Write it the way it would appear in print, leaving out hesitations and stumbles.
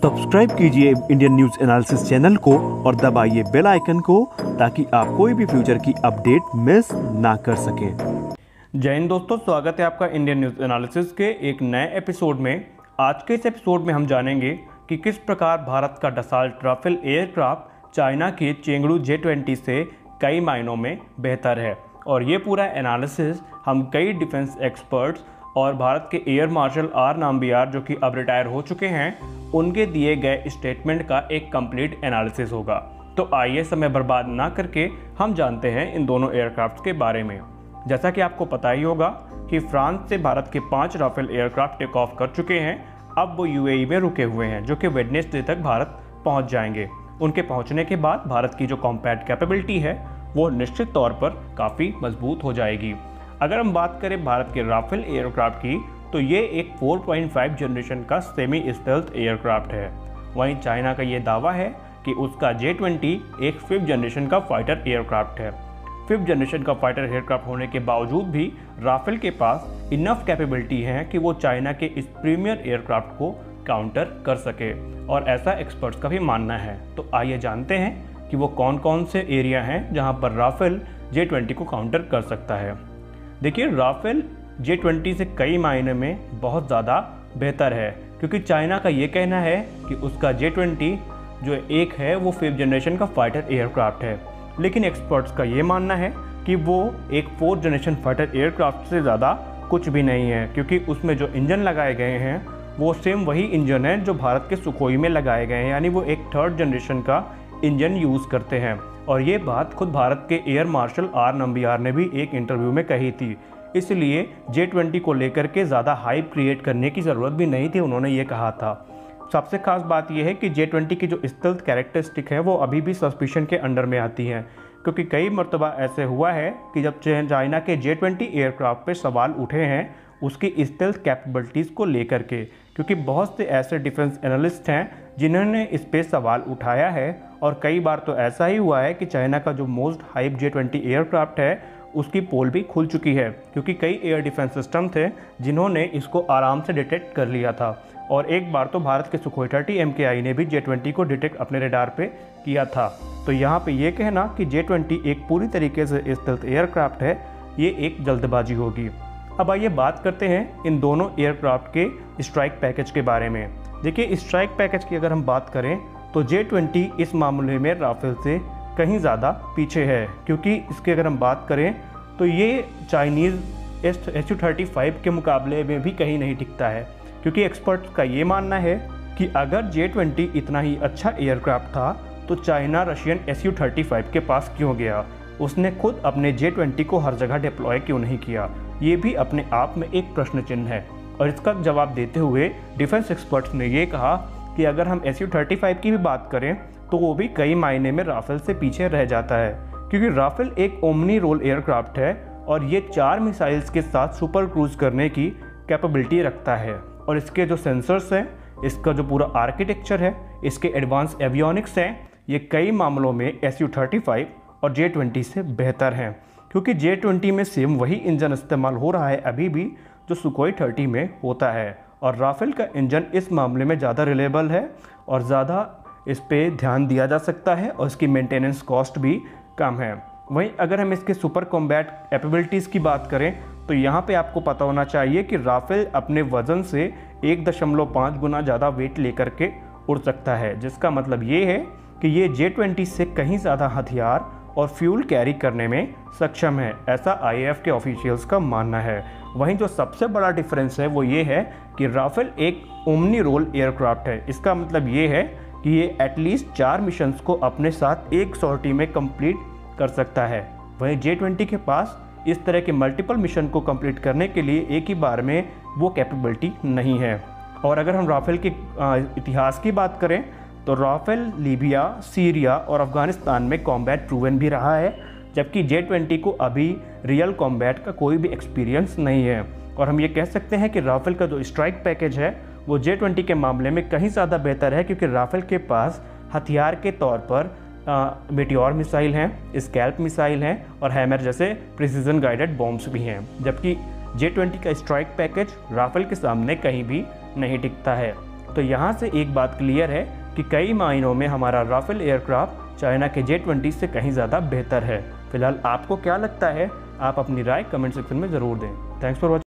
Subscribe कीजिए Indian news analysis channel को और दबाइए बेल आइकन को ताकि आप कोई भी फ्यूचर की अपडेट मिस ना कर सकें। जय हिंद दोस्तों, स्वागत है आपका इंडियन न्यूज एनालिसिस के एक नए एपिसोड में। आज के इस एपिसोड में हम जानेंगे कि किस प्रकार भारत का डसाल्ट राफेल एयरक्राफ्ट चाइना के चेंगडू J-20 से कई मायनों में बेहतर है। और ये पूरा एनालिसिस हम कई डिफेंस एक्सपर्ट्स और भारत के एयर मार्शल आर नाम्बियार जो कि अब रिटायर हो चुके हैं, उनके दिए गए स्टेटमेंट का एक कंप्लीट एनालिसिस होगा। तो आइए समय बर्बाद ना करके हम जानते हैं इन दोनों एयरक्राफ्ट के बारे में। जैसा कि आपको पता ही होगा कि फ्रांस से भारत के 5 राफेल एयरक्राफ्ट टेक ऑफ कर चुके हैं। अब वो UAE में रुके हुए हैं जो कि वेडनेसडे तक भारत पहुंच जाएंगे। उनके पहुंचने के बाद भारत की जो कॉम्पैट कैपेबिलिटी है वो निश्चित तौर पर काफ़ी मजबूत हो जाएगी। अगर हम बात करें भारत के राफेल एयरक्राफ्ट की, तो ये एक 4.5 जनरेशन का सेमी स्टेल्थ एयरक्राफ्ट है। वहीं चाइना का ये दावा है कि उसका J-20 एक 5th जनरेशन का फाइटर एयरक्राफ्ट है। 5th जनरेशन का फाइटर एयरक्राफ्ट होने के बावजूद भी राफेल के पास इनफ कैपेबिलिटी है कि वो चाइना के इस प्रीमियर एयरक्राफ्ट को काउंटर कर सके, और ऐसा एक्सपर्ट्स का भी मानना है। तो आइए जानते हैं कि वो कौन कौन से एरिया हैं जहां पर राफेल J-20 को काउंटर कर सकता है। देखिए, राफेल J-20 से कई मायने में बहुत ज़्यादा बेहतर है, क्योंकि चाइना का ये कहना है कि उसका J-20 जो एक है वो 5th जनरेशन का फाइटर एयरक्राफ्ट है। लेकिन एक्सपर्ट्स का ये मानना है कि वो एक 4th जनरेशन फाइटर एयरक्राफ्ट से ज़्यादा कुछ भी नहीं है, क्योंकि उसमें जो इंजन लगाए गए हैं वो सेम वही इंजन है जो भारत के सुखोई में लगाए गए हैं, यानी वो एक 3rd जनरेशन का इंजन यूज़ करते हैं। और ये बात खुद भारत के एयर मार्शल आर नाम्बियार ने भी एक इंटरव्यू में कही थी। इसलिए J-20 को लेकर के ज़्यादा हाइप क्रिएट करने की ज़रूरत भी नहीं थी, उन्होंने ये कहा था। सबसे खास बात यह है कि J-20 की जो स्टेल्थ कैरेक्टरिस्टिक है वो अभी भी सस्पिशन के अंडर में आती हैं, क्योंकि कई मरतबा ऐसे हुआ है कि जब चाइना के J-20 एयरक्राफ्ट पे सवाल उठे हैं उसकी स्टेल्थ कैपेबिलिटीज़ को लेकर के, क्योंकि बहुत से ऐसे डिफेंस एनालिस्ट हैं जिन्होंने इस पे सवाल उठाया है। और कई बार तो ऐसा ही हुआ है कि चाइना का जो मोस्ट हाइप J-20 एयरक्राफ्ट है उसकी पोल भी खुल चुकी है, क्योंकि कई एयर डिफेंस सिस्टम थे जिन्होंने इसको आराम से डिटेक्ट कर लिया था। और एक बार तो भारत के सुखोई 30 MKI ने भी J-20 को डिटेक्ट अपने रडार पे किया था। तो यहाँ पे ये कहना कि J-20 एक पूरी तरीके से स्टेल्थ एयरक्राफ्ट है, ये एक जल्दबाजी होगी। अब आइए बात करते हैं इन दोनों एयरक्राफ्ट के स्ट्राइक पैकेज के बारे में। देखिए, स्ट्राइक पैकेज की अगर हम बात करें तो J-20 इस मामले में राफेल से कहीं ज़्यादा पीछे है, क्योंकि इसके अगर हम बात करें तो ये चाइनीज़ Su-35 के मुकाबले में भी कहीं नहीं टिकता है। क्योंकि एक्सपर्ट्स का ये मानना है कि अगर J-20 इतना ही अच्छा एयरक्राफ्ट था तो चाइना रशियन Su-35 के पास क्यों गया, उसने खुद अपने J-20 को हर जगह डिप्लॉय क्यों नहीं किया, ये भी अपने आप में एक प्रश्न चिन्ह है। और इसका जवाब देते हुए डिफेंस एक्सपर्ट्स ने ये कहा कि अगर हम Su-35 की भी बात करें तो वो भी कई मायने में राफेल से पीछे रह जाता है, क्योंकि राफेल एक ओमनी रोल एयरक्राफ्ट है और ये 4 मिसाइल्स के साथ सुपर क्रूज करने की कैपेबिलिटी रखता है। और इसके जो सेंसर्स हैं, इसका जो पूरा आर्किटेक्चर है, इसके एडवांस एवियोनिक्स हैं, ये कई मामलों में Su-35 और J-20 से बेहतर हैं, क्योंकि J-20 में सेम वही इंजन इस्तेमाल हो रहा है अभी भी जो सुखोई 30 में होता है। और राफेल का इंजन इस मामले में ज़्यादा रिलायबल है और ज़्यादा इस पे ध्यान दिया जा सकता है और इसकी मेंटेनेंस कॉस्ट भी कम है। वहीं अगर हम इसके सुपर कॉम्बैट कैपेबिलिटीज़ की बात करें तो यहाँ पे आपको पता होना चाहिए कि राफेल अपने वज़न से 1.5 गुना ज़्यादा वेट लेकर के उड़ सकता है, जिसका मतलब ये है कि ये J-20 से कहीं ज़्यादा हथियार और फ्यूल कैरी करने में सक्षम है, ऐसा IAF के ऑफिशियल्स का मानना है। वहीं जो सबसे बड़ा डिफरेंस है वो ये है कि राफेल एक ओमनी रोल एयरक्राफ्ट है। इसका मतलब ये है कि ये एटलीस्ट 4 मिशंस को अपने साथ एक सॉर्टी में कंप्लीट कर सकता है। वहीं J-20 के पास इस तरह के मल्टीपल मिशन को कंप्लीट करने के लिए एक ही बार में वो कैपेबिलिटी नहीं है। और अगर हम राफेल के इतिहास की बात करें तो राफेल लीबिया, सीरिया और अफगानिस्तान में कॉम्बैट प्रूवन भी रहा है, जबकि J-20 को अभी रियल कॉम्बैट का कोई भी एक्सपीरियंस नहीं है। और हम ये कह सकते हैं कि राफेल का जो स्ट्राइक पैकेज है वो J-20 के मामले में कहीं ज़्यादा बेहतर है, क्योंकि राफेल के पास हथियार के तौर पर मेटियोर मिसाइल हैं, स्कैल्प मिसाइल हैं और हैमर जैसे प्रिसीजन गाइडेड बॉम्ब्स भी हैं, जबकि J-20 का स्ट्राइक पैकेज राफेल के सामने कहीं भी नहीं टिकता है। तो यहाँ से एक बात क्लियर है कि कई मायनों में हमारा राफेल एयरक्राफ्ट चाइना के J-20 से कहीं ज़्यादा बेहतर है। फिलहाल आपको क्या लगता है, आप अपनी राय कमेंट सेक्शन में ज़रूर दें। Thanks for watching.